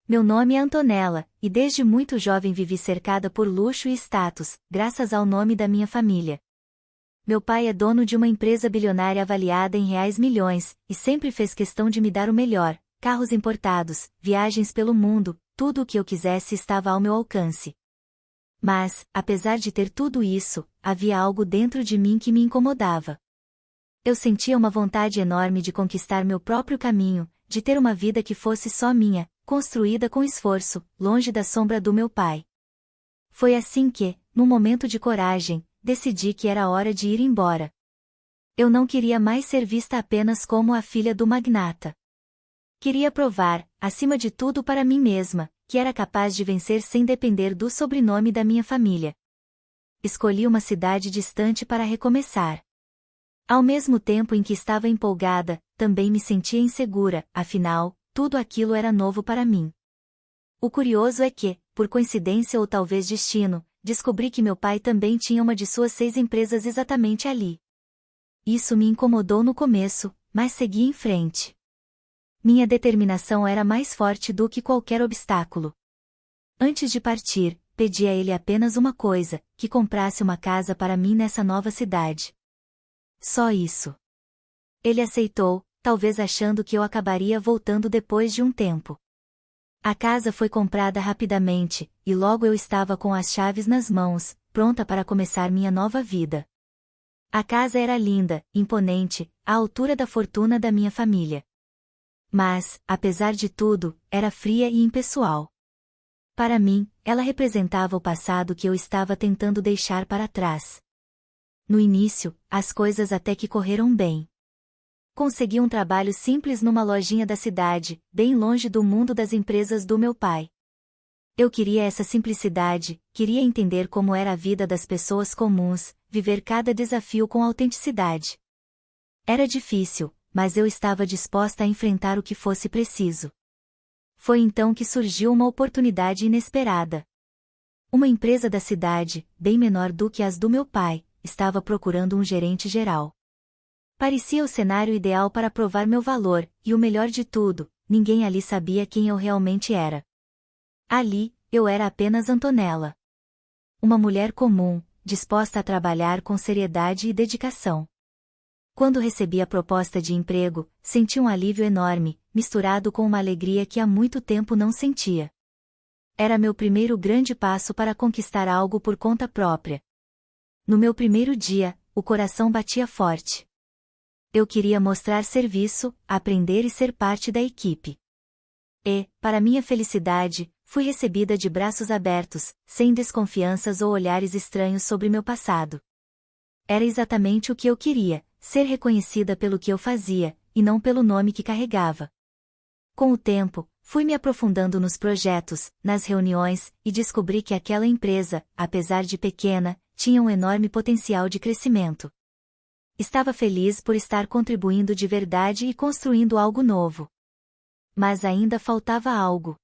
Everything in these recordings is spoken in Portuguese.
Meu nome é Antonella, e desde muito jovem vivi cercada por luxo e status, graças ao nome da minha família. Meu pai é dono de uma empresa bilionária avaliada em reais milhões, e sempre fez questão de me dar o melhor: carros importados, viagens pelo mundo, tudo o que eu quisesse estava ao meu alcance. Mas, apesar de ter tudo isso, havia algo dentro de mim que me incomodava. Eu sentia uma vontade enorme de conquistar meu próprio caminho, de ter uma vida que fosse só minha, construída com esforço, longe da sombra do meu pai. Foi assim que, num momento de coragem, decidi que era hora de ir embora. Eu não queria mais ser vista apenas como a filha do magnata. Queria provar, acima de tudo para mim mesma, que era capaz de vencer sem depender do sobrenome da minha família. Escolhi uma cidade distante para recomeçar. Ao mesmo tempo em que estava empolgada, também me sentia insegura, afinal, tudo aquilo era novo para mim. O curioso é que, por coincidência ou talvez destino, descobri que meu pai também tinha uma de suas 6 empresas exatamente ali. Isso me incomodou no começo, mas segui em frente. Minha determinação era mais forte do que qualquer obstáculo. Antes de partir, pedi a ele apenas uma coisa: que comprasse uma casa para mim nessa nova cidade. Só isso. Ele aceitou, talvez achando que eu acabaria voltando depois de um tempo. A casa foi comprada rapidamente, e logo eu estava com as chaves nas mãos, pronta para começar minha nova vida. A casa era linda, imponente, à altura da fortuna da minha família. Mas, apesar de tudo, era fria e impessoal. Para mim, ela representava o passado que eu estava tentando deixar para trás. No início, as coisas até que correram bem. Consegui um trabalho simples numa lojinha da cidade, bem longe do mundo das empresas do meu pai. Eu queria essa simplicidade, queria entender como era a vida das pessoas comuns, viver cada desafio com autenticidade. Era difícil, mas eu estava disposta a enfrentar o que fosse preciso. Foi então que surgiu uma oportunidade inesperada. Uma empresa da cidade, bem menor do que as do meu pai, estava procurando um gerente geral. Parecia o cenário ideal para provar meu valor, e o melhor de tudo, ninguém ali sabia quem eu realmente era. Ali, eu era apenas Antonella. Uma mulher comum, disposta a trabalhar com seriedade e dedicação. Quando recebi a proposta de emprego, senti um alívio enorme, misturado com uma alegria que há muito tempo não sentia. Era meu primeiro grande passo para conquistar algo por conta própria. No meu primeiro dia, o coração batia forte. Eu queria mostrar serviço, aprender e ser parte da equipe. E, para minha felicidade, fui recebida de braços abertos, sem desconfianças ou olhares estranhos sobre meu passado. Era exatamente o que eu queria: ser reconhecida pelo que eu fazia, e não pelo nome que carregava. Com o tempo, fui me aprofundando nos projetos, nas reuniões, e descobri que aquela empresa, apesar de pequena, tinha um enorme potencial de crescimento. Estava feliz por estar contribuindo de verdade e construindo algo novo. Mas ainda faltava algo.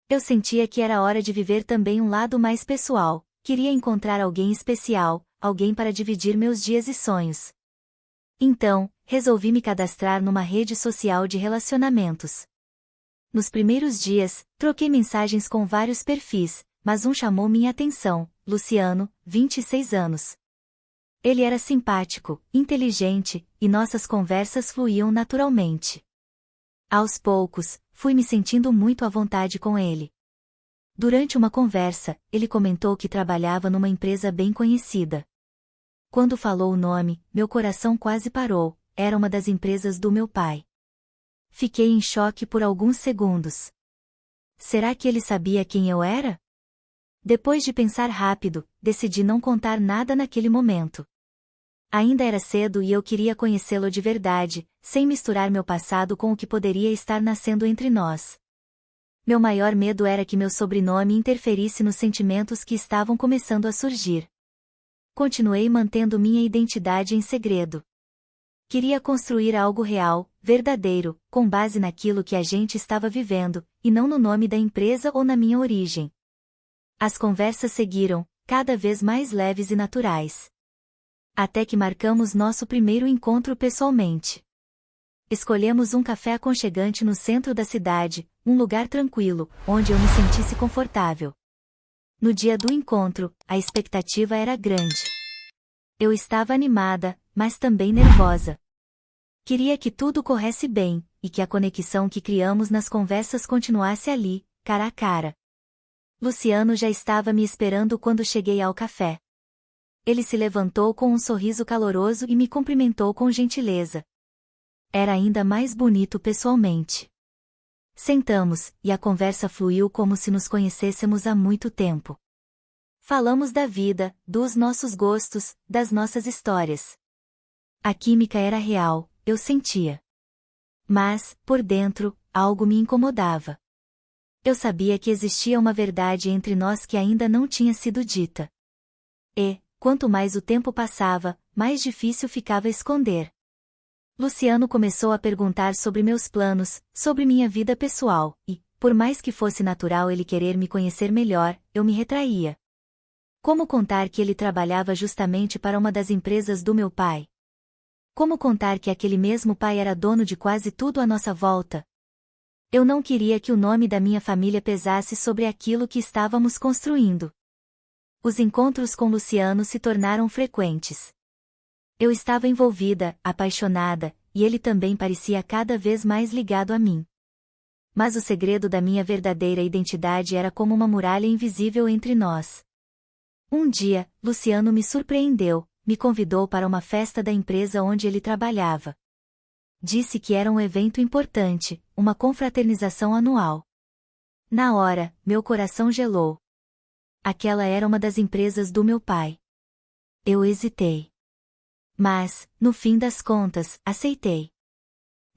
Eu sentia que era hora de viver também um lado mais pessoal, queria encontrar alguém especial, alguém para dividir meus dias e sonhos. Então, resolvi me cadastrar numa rede social de relacionamentos. Nos primeiros dias, troquei mensagens com vários perfis, mas um chamou minha atenção: Luciano, 26 anos. Ele era simpático, inteligente, e nossas conversas fluíam naturalmente. Aos poucos, fui me sentindo muito à vontade com ele. Durante uma conversa, ele comentou que trabalhava numa empresa bem conhecida. Quando falou o nome, meu coração quase parou: era uma das empresas do meu pai. Fiquei em choque por alguns segundos. Será que ele sabia quem eu era? Depois de pensar rápido, decidi não contar nada naquele momento. Ainda era cedo e eu queria conhecê-lo de verdade, sem misturar meu passado com o que poderia estar nascendo entre nós. Meu maior medo era que meu sobrenome interferisse nos sentimentos que estavam começando a surgir. Continuei mantendo minha identidade em segredo. Queria construir algo real, verdadeiro, com base naquilo que a gente estava vivendo, e não no nome da empresa ou na minha origem. As conversas seguiram, cada vez mais leves e naturais. Até que marcamos nosso primeiro encontro pessoalmente. Escolhemos um café aconchegante no centro da cidade, um lugar tranquilo, onde eu me sentisse confortável. No dia do encontro, a expectativa era grande. Eu estava animada, mas também nervosa. Queria que tudo corresse bem, e que a conexão que criamos nas conversas continuasse ali, cara a cara. Luciano já estava me esperando quando cheguei ao café. Ele se levantou com um sorriso caloroso e me cumprimentou com gentileza. Era ainda mais bonito pessoalmente. Sentamos, e a conversa fluiu como se nos conhecêssemos há muito tempo. Falamos da vida, dos nossos gostos, das nossas histórias. A química era real, eu sentia. Mas, por dentro, algo me incomodava. Eu sabia que existia uma verdade entre nós que ainda não tinha sido dita. E, quanto mais o tempo passava, mais difícil ficava esconder. Luciano começou a perguntar sobre meus planos, sobre minha vida pessoal, e, por mais que fosse natural ele querer me conhecer melhor, eu me retraía. Como contar que ele trabalhava justamente para uma das empresas do meu pai? Como contar que aquele mesmo pai era dono de quase tudo à nossa volta? Eu não queria que o nome da minha família pesasse sobre aquilo que estávamos construindo. Os encontros com Luciano se tornaram frequentes. Eu estava envolvida, apaixonada, e ele também parecia cada vez mais ligado a mim. Mas o segredo da minha verdadeira identidade era como uma muralha invisível entre nós. Um dia, Luciano me surpreendeu, me convidou para uma festa da empresa onde ele trabalhava. Disse que era um evento importante, uma confraternização anual. Na hora, meu coração gelou. Aquela era uma das empresas do meu pai. Eu hesitei. Mas, no fim das contas, aceitei.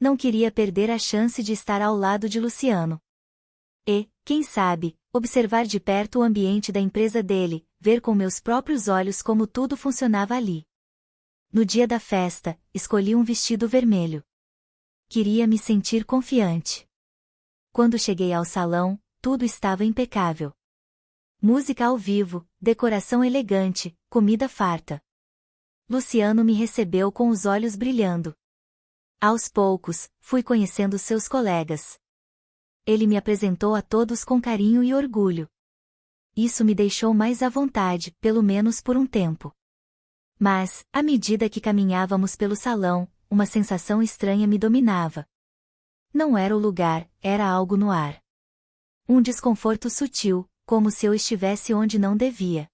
Não queria perder a chance de estar ao lado de Luciano. E, quem sabe, observar de perto o ambiente da empresa dele, ver com meus próprios olhos como tudo funcionava ali. No dia da festa, escolhi um vestido vermelho. Queria me sentir confiante. Quando cheguei ao salão, tudo estava impecável. Música ao vivo, decoração elegante, comida farta. Luciano me recebeu com os olhos brilhando. Aos poucos, fui conhecendo seus colegas. Ele me apresentou a todos com carinho e orgulho. Isso me deixou mais à vontade, pelo menos por um tempo. Mas, à medida que caminhávamos pelo salão, uma sensação estranha me dominava. Não era o lugar, era algo no ar. Um desconforto sutil, como se eu estivesse onde não devia.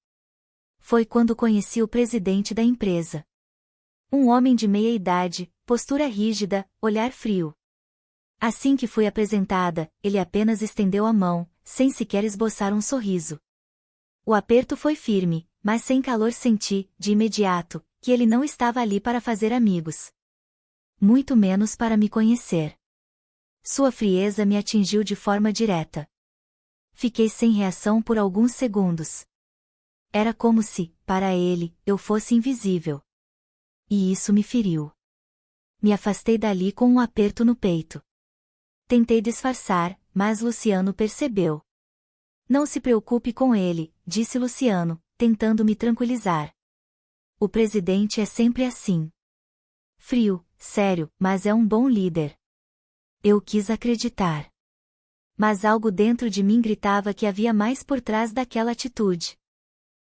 Foi quando conheci o presidente da empresa. Um homem de meia idade, postura rígida, olhar frio. Assim que fui apresentada, ele apenas estendeu a mão, sem sequer esboçar um sorriso. O aperto foi firme, mas sem calor senti, de imediato, que ele não estava ali para fazer amigos. Muito menos para me conhecer. Sua frieza me atingiu de forma direta. Fiquei sem reação por alguns segundos. Era como se, para ele, eu fosse invisível. E isso me feriu. Me afastei dali com um aperto no peito. Tentei disfarçar, mas Luciano percebeu. Não se preocupe com ele, disse Luciano, tentando me tranquilizar. O presidente é sempre assim. Frio, sério, mas é um bom líder. Eu quis acreditar. Mas algo dentro de mim gritava que havia mais por trás daquela atitude.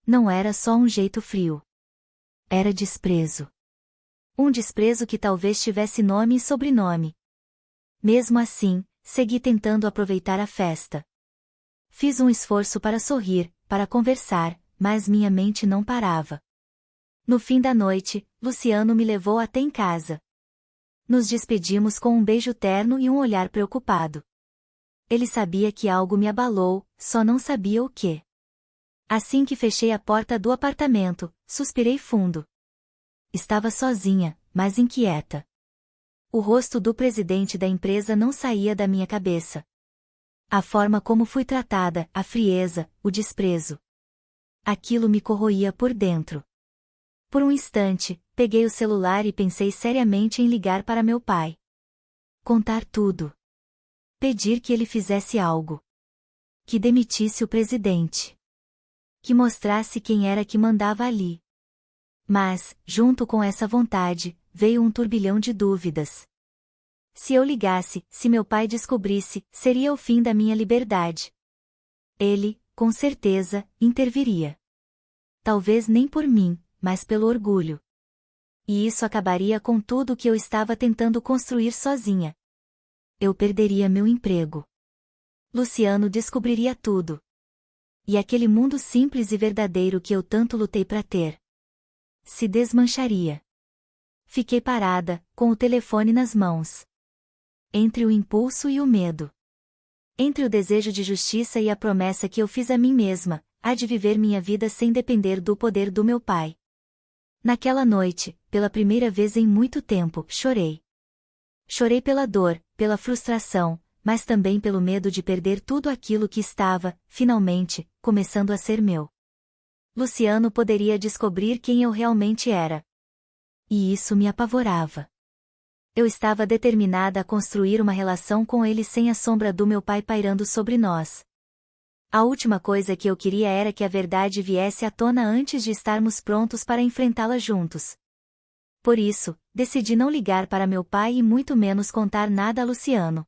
Não era só um jeito frio. Era desprezo. Um desprezo que talvez tivesse nome e sobrenome. Mesmo assim, segui tentando aproveitar a festa. Fiz um esforço para sorrir, para conversar, mas minha mente não parava. No fim da noite, Luciano me levou até em casa. Nos despedimos com um beijo terno e um olhar preocupado. Ele sabia que algo me abalou, só não sabia o quê. Assim que fechei a porta do apartamento, suspirei fundo. Estava sozinha, mas inquieta. O rosto do presidente da empresa não saía da minha cabeça. A forma como fui tratada, a frieza, o desprezo. Aquilo me corroía por dentro. Por um instante, peguei o celular e pensei seriamente em ligar para meu pai. Contar tudo. Pedir que ele fizesse algo. Que demitisse o presidente. Que mostrasse quem era que mandava ali. Mas, junto com essa vontade, veio um turbilhão de dúvidas. Se eu ligasse, se meu pai descobrisse, seria o fim da minha liberdade. Ele, com certeza, interviria. Talvez nem por mim, mas pelo orgulho. E isso acabaria com tudo o que eu estava tentando construir sozinha. Eu perderia meu emprego. Luciano descobriria tudo. E aquele mundo simples e verdadeiro que eu tanto lutei para ter se desmancharia. Fiquei parada, com o telefone nas mãos. Entre o impulso e o medo. Entre o desejo de justiça e a promessa que eu fiz a mim mesma, há de viver minha vida sem depender do poder do meu pai. Naquela noite, pela primeira vez em muito tempo, chorei. Chorei pela dor, pela frustração, mas também pelo medo de perder tudo aquilo que estava, finalmente, começando a ser meu. Luciano poderia descobrir quem eu realmente era. E isso me apavorava. Eu estava determinada a construir uma relação com ele sem a sombra do meu pai pairando sobre nós. A última coisa que eu queria era que a verdade viesse à tona antes de estarmos prontos para enfrentá-la juntos. Por isso, decidi não ligar para meu pai e muito menos contar nada a Luciano.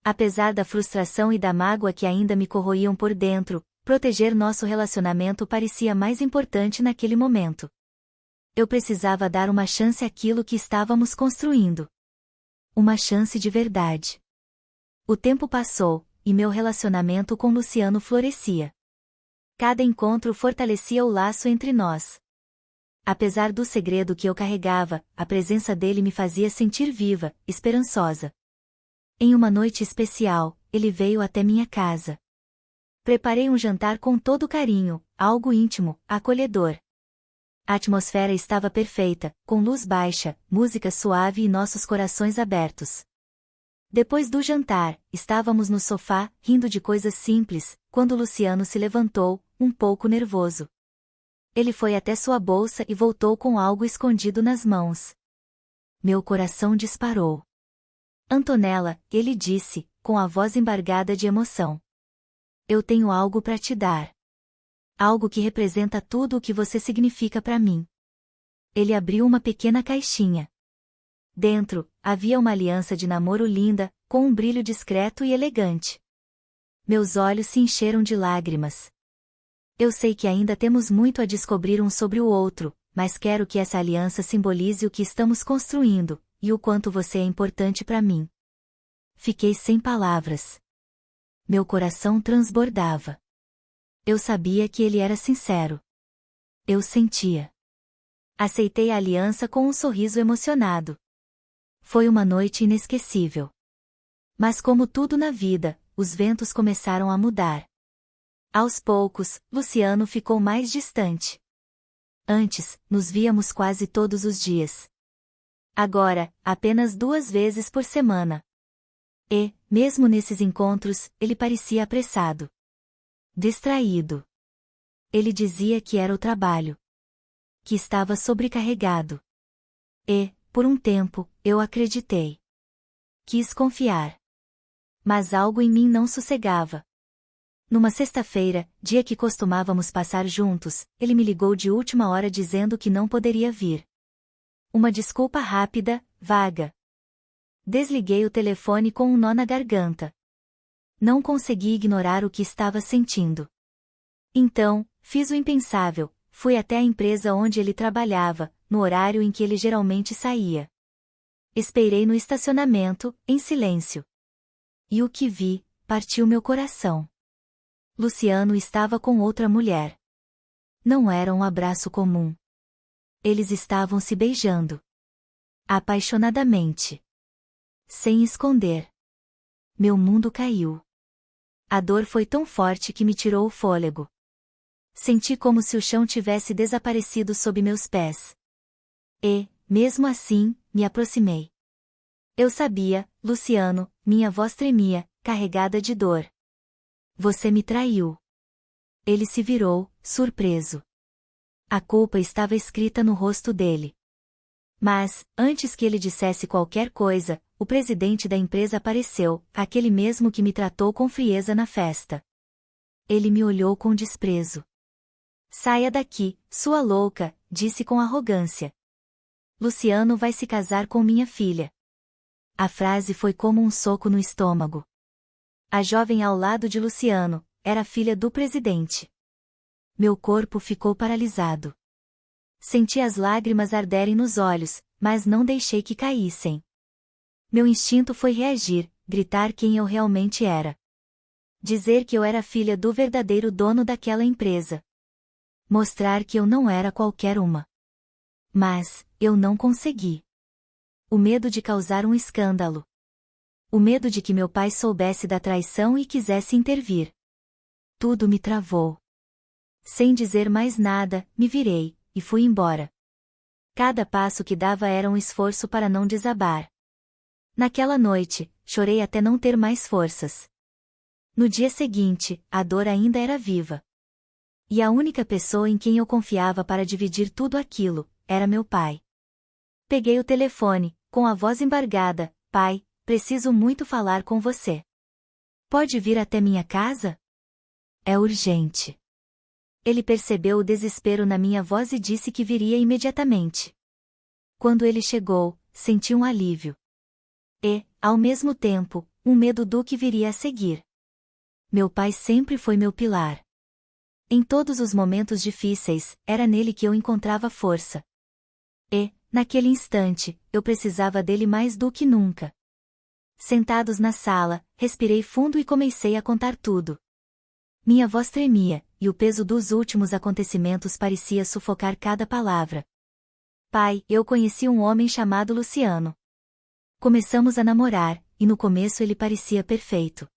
Apesar da frustração e da mágoa que ainda me corroíam por dentro, proteger nosso relacionamento parecia mais importante naquele momento. Eu precisava dar uma chance àquilo que estávamos construindo. Uma chance de verdade. O tempo passou, e meu relacionamento com Luciano florescia. Cada encontro fortalecia o laço entre nós. Apesar do segredo que eu carregava, a presença dele me fazia sentir viva, esperançosa. Em uma noite especial, ele veio até minha casa. Preparei um jantar com todo carinho, algo íntimo, acolhedor. A atmosfera estava perfeita, com luz baixa, música suave e nossos corações abertos. Depois do jantar, estávamos no sofá, rindo de coisas simples, quando Luciano se levantou, um pouco nervoso. Ele foi até sua bolsa e voltou com algo escondido nas mãos. Meu coração disparou. Antonella, ele disse, com a voz embargada de emoção. Eu tenho algo para te dar. Algo que representa tudo o que você significa para mim. Ele abriu uma pequena caixinha. Dentro, havia uma aliança de namoro linda, com um brilho discreto e elegante. Meus olhos se encheram de lágrimas. Eu sei que ainda temos muito a descobrir um sobre o outro, mas quero que essa aliança simbolize o que estamos construindo, e o quanto você é importante para mim. Fiquei sem palavras. Meu coração transbordava. Eu sabia que ele era sincero. Eu sentia. Aceitei a aliança com um sorriso emocionado. Foi uma noite inesquecível. Mas como tudo na vida, os ventos começaram a mudar. Aos poucos, Luciano ficou mais distante. Antes, nos víamos quase todos os dias. Agora, apenas 2 vezes por semana. E, mesmo nesses encontros, ele parecia apressado. Distraído. Ele dizia que era o trabalho. Que estava sobrecarregado. E, por um tempo, eu acreditei. Quis confiar. Mas algo em mim não sossegava. Numa sexta-feira, dia que costumávamos passar juntos, ele me ligou de última hora dizendo que não poderia vir. Uma desculpa rápida, vaga. Desliguei o telefone com um nó na garganta. Não consegui ignorar o que estava sentindo. Então, fiz o impensável, fui até a empresa onde ele trabalhava, no horário em que ele geralmente saía. Esperei no estacionamento, em silêncio. E o que vi, partiu meu coração. Luciano estava com outra mulher. Não era um abraço comum. Eles estavam se beijando. Apaixonadamente. Sem esconder. Meu mundo caiu. A dor foi tão forte que me tirou o fôlego. Senti como se o chão tivesse desaparecido sob meus pés. E, mesmo assim, me aproximei. Eu sabia, Luciano, minha voz tremia, carregada de dor. Você me traiu. Ele se virou, surpreso. A culpa estava escrita no rosto dele. Mas, antes que ele dissesse qualquer coisa, o presidente da empresa apareceu, aquele mesmo que me tratou com frieza na festa. Ele me olhou com desprezo. Saia daqui, sua louca, disse com arrogância. Luciano vai se casar com minha filha. A frase foi como um soco no estômago. A jovem ao lado de Luciano era filha do presidente. Meu corpo ficou paralisado. Senti as lágrimas arderem nos olhos, mas não deixei que caíssem. Meu instinto foi reagir, gritar quem eu realmente era. Dizer que eu era filha do verdadeiro dono daquela empresa. Mostrar que eu não era qualquer uma. Mas, eu não consegui. O medo de causar um escândalo. O medo de que meu pai soubesse da traição e quisesse intervir. Tudo me travou. Sem dizer mais nada, me virei, e fui embora. Cada passo que dava era um esforço para não desabar. Naquela noite, chorei até não ter mais forças. No dia seguinte, a dor ainda era viva. E a única pessoa em quem eu confiava para dividir tudo aquilo, era meu pai. Peguei o telefone, com a voz embargada: "Pai, preciso muito falar com você. Pode vir até minha casa? É urgente." Ele percebeu o desespero na minha voz e disse que viria imediatamente. Quando ele chegou, senti um alívio. E, ao mesmo tempo, um medo do que viria a seguir. Meu pai sempre foi meu pilar. Em todos os momentos difíceis, era nele que eu encontrava força. E, naquele instante, eu precisava dele mais do que nunca. Sentados na sala, respirei fundo e comecei a contar tudo. Minha voz tremia, e o peso dos últimos acontecimentos parecia sufocar cada palavra. "Pai, eu conheci um homem chamado Luciano. Começamos a namorar, e no começo ele parecia perfeito.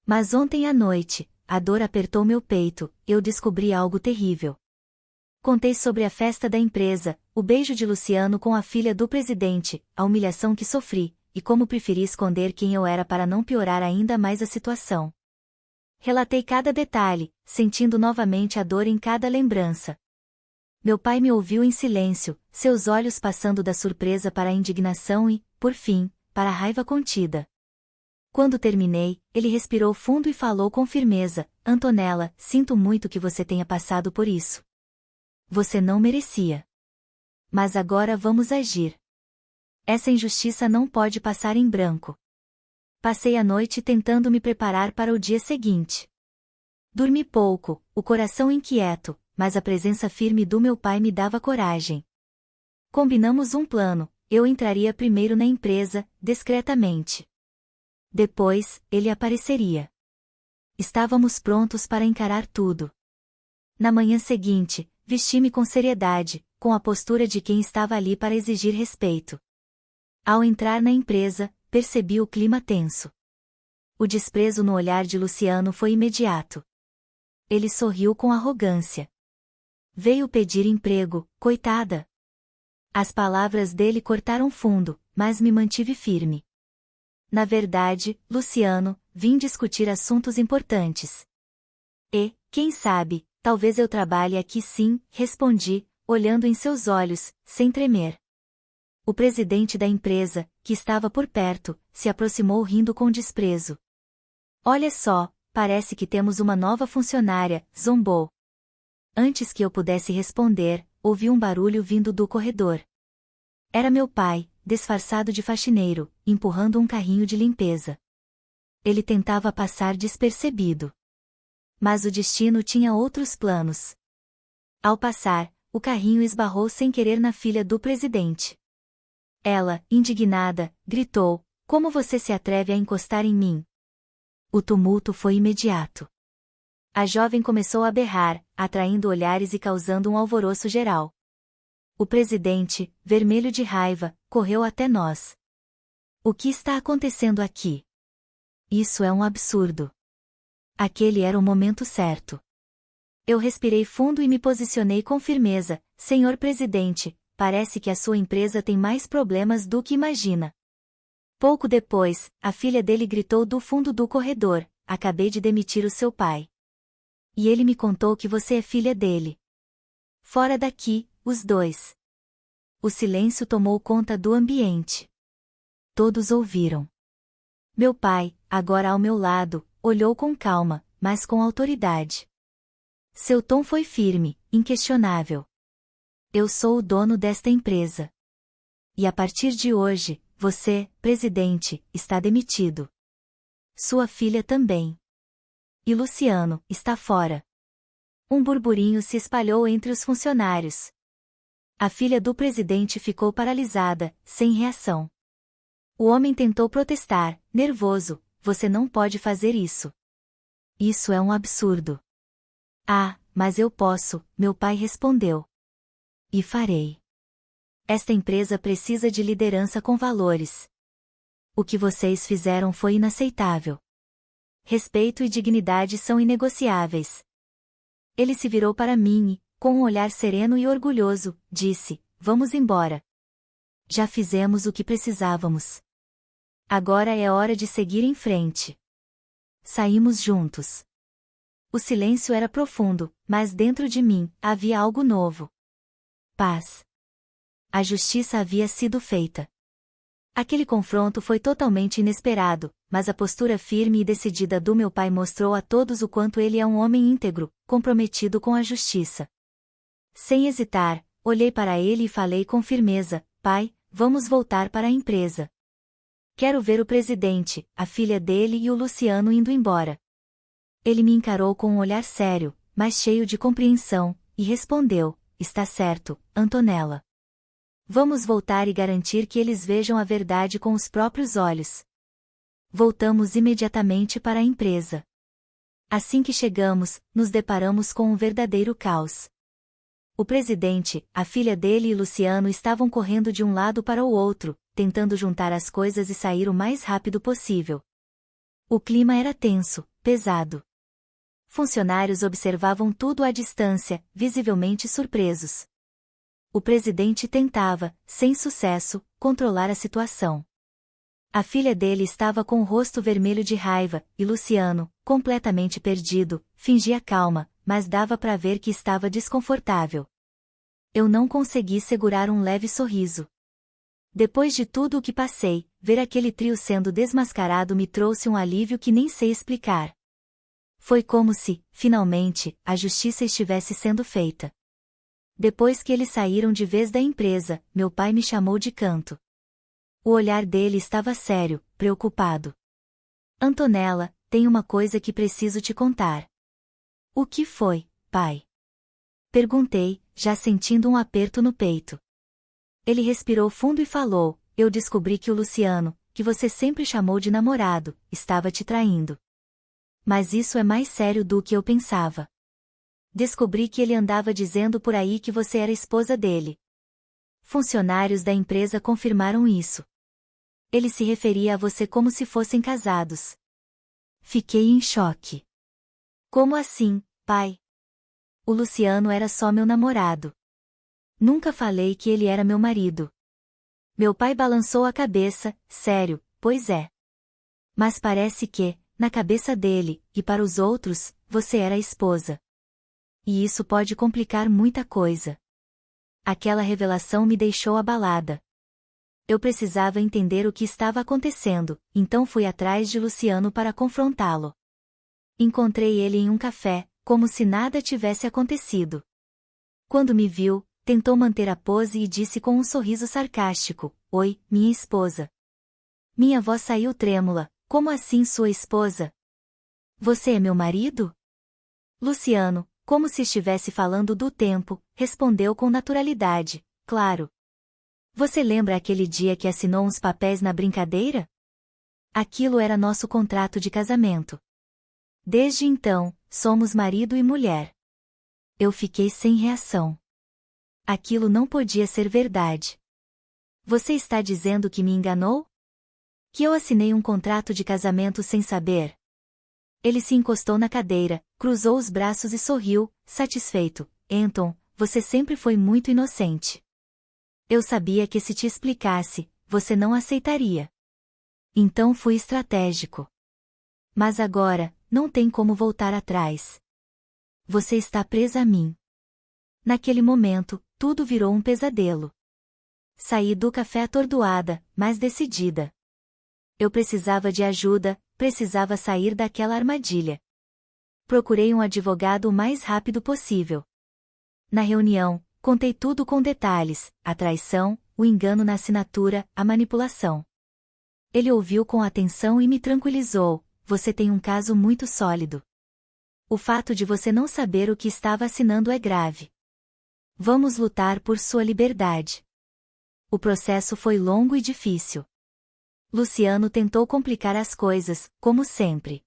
Mas ontem à noite, a dor apertou meu peito, eu descobri algo terrível. Contei sobre a festa da empresa, o beijo de Luciano com a filha do presidente, a humilhação que sofri, e como preferi esconder quem eu era para não piorar ainda mais a situação. Relatei cada detalhe, sentindo novamente a dor em cada lembrança. Meu pai me ouviu em silêncio, seus olhos passando da surpresa para a indignação e, por fim, para a raiva contida. Quando terminei, ele respirou fundo e falou com firmeza: "Antonella, sinto muito que você tenha passado por isso. Você não merecia. Mas agora vamos agir. Essa injustiça não pode passar em branco." Passei a noite tentando me preparar para o dia seguinte. Dormi pouco, o coração inquieto, mas a presença firme do meu pai me dava coragem. Combinamos um plano: eu entraria primeiro na empresa, discretamente. Depois, ele apareceria. Estávamos prontos para encarar tudo. Na manhã seguinte, vesti-me com seriedade, com a postura de quem estava ali para exigir respeito. Ao entrar na empresa, percebi o clima tenso. O desprezo no olhar de Luciano foi imediato. Ele sorriu com arrogância. "Veio pedir emprego, coitada." As palavras dele cortaram fundo, mas me mantive firme. "Na verdade, Luciano, vim discutir assuntos importantes." "E, quem sabe, talvez eu trabalhe aqui sim", respondi, olhando em seus olhos, sem tremer. O presidente da empresa, que estava por perto, se aproximou rindo com desprezo. "Olha só, parece que temos uma nova funcionária", zombou. Antes que eu pudesse responder, ouvi um barulho vindo do corredor. Era meu pai, disfarçado de faxineiro, empurrando um carrinho de limpeza. Ele tentava passar despercebido. Mas o destino tinha outros planos. Ao passar, o carrinho esbarrou sem querer na filha do presidente. Ela, indignada, gritou: "Como você se atreve a encostar em mim?" O tumulto foi imediato. A jovem começou a berrar, atraindo olhares e causando um alvoroço geral. O presidente, vermelho de raiva, correu até nós. "O que está acontecendo aqui? Isso é um absurdo." Aquele era o momento certo. Eu respirei fundo e me posicionei com firmeza: "Senhor presidente, parece que a sua empresa tem mais problemas do que imagina." Pouco depois, a filha dele gritou do fundo do corredor: "Acabei de demitir o seu pai. E ele me contou que você é filha dele. Fora daqui, os dois." O silêncio tomou conta do ambiente. Todos ouviram. Meu pai, agora ao meu lado, olhou com calma, mas com autoridade. Seu tom foi firme, inquestionável. "Eu sou o dono desta empresa. E a partir de hoje, você, presidente, está demitido. Sua filha também. E Luciano, está fora. Um burburinho se espalhou entre os funcionários. A filha do presidente ficou paralisada, sem reação. O homem tentou protestar, nervoso: você não pode fazer isso. Isso é um absurdo. Ah, mas eu posso, meu pai respondeu. E farei. Esta empresa precisa de liderança com valores. O que vocês fizeram foi inaceitável. Respeito e dignidade são inegociáveis. Ele se virou para mim e, com um olhar sereno e orgulhoso, disse: vamos embora. Já fizemos o que precisávamos. Agora é hora de seguir em frente. Saímos juntos. O silêncio era profundo, mas dentro de mim havia algo novo. Paz. A justiça havia sido feita. Aquele confronto foi totalmente inesperado, mas a postura firme e decidida do meu pai mostrou a todos o quanto ele é um homem íntegro, comprometido com a justiça. Sem hesitar, olhei para ele e falei com firmeza: pai, vamos voltar para a empresa. Quero ver o presidente, a filha dele e o Luciano indo embora. Ele me encarou com um olhar sério, mas cheio de compreensão, e respondeu: está certo, Antonella. Vamos voltar e garantir que eles vejam a verdade com os próprios olhos. Voltamos imediatamente para a empresa. Assim que chegamos, nos deparamos com um verdadeiro caos. O presidente, a filha dele e Luciano estavam correndo de um lado para o outro, tentando juntar as coisas e sair o mais rápido possível. O clima era tenso, pesado. Funcionários observavam tudo à distância, visivelmente surpresos. O presidente tentava, sem sucesso, controlar a situação. A filha dele estava com o rosto vermelho de raiva, e Luciano, completamente perdido, fingia calma, mas dava para ver que estava desconfortável. Eu não consegui segurar um leve sorriso. Depois de tudo o que passei, ver aquele trio sendo desmascarado me trouxe um alívio que nem sei explicar. Foi como se, finalmente, a justiça estivesse sendo feita. Depois que eles saíram de vez da empresa, meu pai me chamou de canto. O olhar dele estava sério, preocupado. Antonella, tem uma coisa que preciso te contar. O que foi, pai? Perguntei, já sentindo um aperto no peito. Ele respirou fundo e falou: eu descobri que o Luciano, que você sempre chamou de namorado, estava te traindo. Mas isso é mais sério do que eu pensava. Descobri que ele andava dizendo por aí que você era esposa dele. Funcionários da empresa confirmaram isso. Ele se referia a você como se fossem casados. Fiquei em choque. Como assim, pai? O Luciano era só meu namorado. Nunca falei que ele era meu marido. Meu pai balançou a cabeça: sério, pois é. Mas parece que, na cabeça dele, e para os outros, você era a esposa. E isso pode complicar muita coisa. Aquela revelação me deixou abalada. Eu precisava entender o que estava acontecendo, então fui atrás de Luciano para confrontá-lo. Encontrei ele em um café, como se nada tivesse acontecido. Quando me viu, tentou manter a pose e disse com um sorriso sarcástico: oi, minha esposa. Minha voz saiu trêmula: como assim sua esposa? Você é meu marido? Luciano, como se estivesse falando do tempo, respondeu com naturalidade: claro. Você lembra aquele dia que assinou uns papéis na brincadeira? Aquilo era nosso contrato de casamento. Desde então, somos marido e mulher. Eu fiquei sem reação. Aquilo não podia ser verdade. Você está dizendo que me enganou? Que eu assinei um contrato de casamento sem saber? Ele se encostou na cadeira, cruzou os braços e sorriu, satisfeito. Anton, você sempre foi muito inocente. Eu sabia que se te explicasse, você não aceitaria. Então fui estratégico. Mas agora, não tem como voltar atrás. Você está presa a mim. Naquele momento, tudo virou um pesadelo. Saí do café atordoada, mas decidida. Eu precisava de ajuda, precisava sair daquela armadilha. Procurei um advogado o mais rápido possível. Na reunião, contei tudo com detalhes: a traição, o engano na assinatura, a manipulação. Ele ouviu com atenção e me tranquilizou: você tem um caso muito sólido. O fato de você não saber o que estava assinando é grave. Vamos lutar por sua liberdade. O processo foi longo e difícil. Luciano tentou complicar as coisas, como sempre.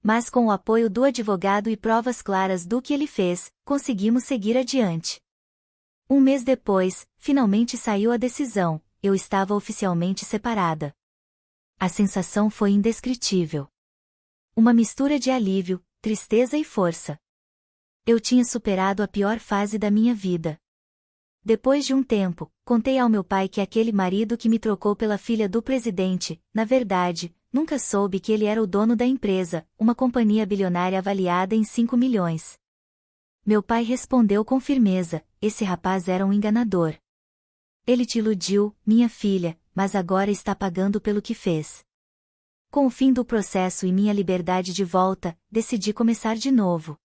Mas com o apoio do advogado e provas claras do que ele fez, conseguimos seguir adiante. Um mês depois, finalmente saiu a decisão: eu estava oficialmente separada. A sensação foi indescritível. Uma mistura de alívio, tristeza e força. Eu tinha superado a pior fase da minha vida. Depois de um tempo, contei ao meu pai que aquele marido que me trocou pela filha do presidente, na verdade, nunca soube que ele era o dono da empresa, uma companhia bilionária avaliada em 5 milhões. Meu pai respondeu com firmeza: esse rapaz era um enganador. Ele te iludiu, minha filha, mas agora está pagando pelo que fez. Com o fim do processo e minha liberdade de volta, decidi começar de novo.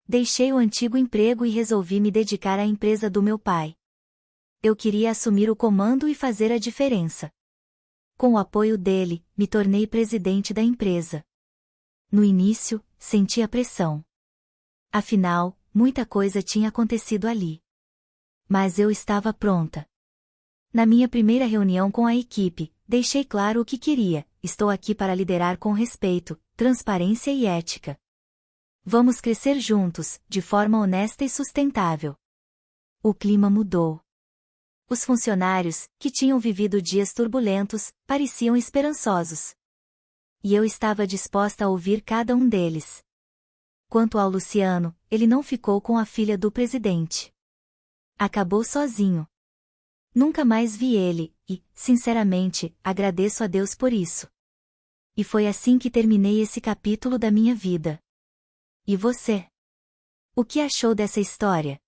Deixei o antigo emprego e resolvi me dedicar à empresa do meu pai. Eu queria assumir o comando e fazer a diferença. Com o apoio dele, me tornei presidente da empresa. No início, senti a pressão. Afinal, muita coisa tinha acontecido ali. Mas eu estava pronta. Na minha primeira reunião com a equipe, deixei claro o que queria: estou aqui para liderar com respeito, transparência e ética. Vamos crescer juntos, de forma honesta e sustentável. O clima mudou. Os funcionários, que tinham vivido dias turbulentos, pareciam esperançosos. E eu estava disposta a ouvir cada um deles. Quanto ao Luciano, ele não ficou com a filha do presidente. Acabou sozinho. Nunca mais vi ele, e, sinceramente, agradeço a Deus por isso. E foi assim que terminei esse capítulo da minha vida. E você? O que achou dessa história?